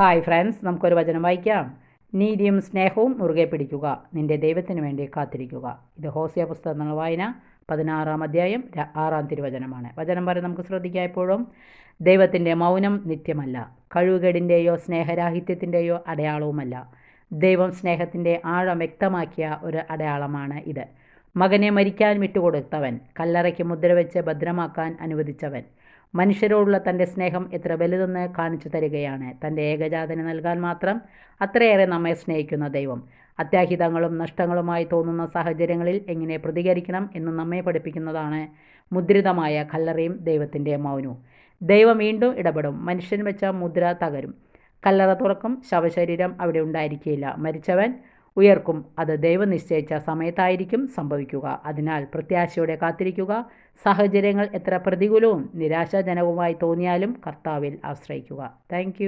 Hi friends, നമുക്കൊരു വചനം വായിക്കാം. നീതിയും സ്നേഹവും മുറുകെ പിടിക്കുക, നിന്റെ ദൈവത്തിന് വേണ്ടി കാത്തിരിക്കുക. ഇത് ഹോസിയ പുസ്തകത്തിനുള്ള വായന 16-ാം അധ്യായം 6-ാം തിരുവചനമാണ്. വചനം പറഞ്ഞ് നമുക്ക് ശ്രദ്ധിക്കാം. എപ്പോഴും ദൈവത്തിൻ്റെ മൗനം നിത്യമല്ല, കഴിവുകേടിൻ്റെയോ സ്നേഹരാഹിത്യത്തിൻ്റെയോ അടയാളവുമല്ല. ദൈവം സ്നേഹത്തിൻ്റെ ആഴം വ്യക്തമാക്കിയ ഒരു അടയാളമാണ് ഇത്. മകനെ മരിക്കാൻ വിട്ടുകൊടുത്തവൻ, കല്ലറയ്ക്ക് മുദ്രവെച്ച് ഭദ്രമാക്കാൻ അനുവദിച്ചവൻ, മനുഷ്യരോടുള്ള തൻ്റെ സ്നേഹം എത്ര വലുതെന്ന് കാണിച്ചു തരികയാണ്. തൻ്റെ ഏകജാതനെ നൽകാൻ മാത്രം അത്രയേറെ നമ്മെ സ്നേഹിക്കുന്ന ദൈവം അത്യാഹിതങ്ങളും നഷ്ടങ്ങളുമായി തോന്നുന്ന സാഹചര്യങ്ങളിൽ എങ്ങനെ പ്രതികരിക്കണം എന്ന് നമ്മെ പഠിപ്പിക്കുന്നതാണ് മുദ്രിതമായ കല്ലറയും ദൈവത്തിൻ്റെ മൗനവും. ദൈവം വീണ്ടും ഇടപെടും. മനുഷ്യൻ വെച്ച മുദ്ര തകരും. കല്ലറ തുറക്കും. ശവശരീരം അവിടെ ഉണ്ടായിരിക്കില്ല. മരിച്ചവൻ ഉയർക്കും. അത് ദൈവം നിശ്ചയിച്ച സമയത്തായിരിക്കും സംഭവിക്കുക. അതിനാൽ പ്രത്യാശയോടെ കാത്തിരിക്കുക. സാഹചര്യങ്ങൾ എത്ര പ്രതികൂലവും നിരാശാജനകവുമായി തോന്നിയാലും കർത്താവിൽ ആശ്രയിക്കുക. താങ്ക്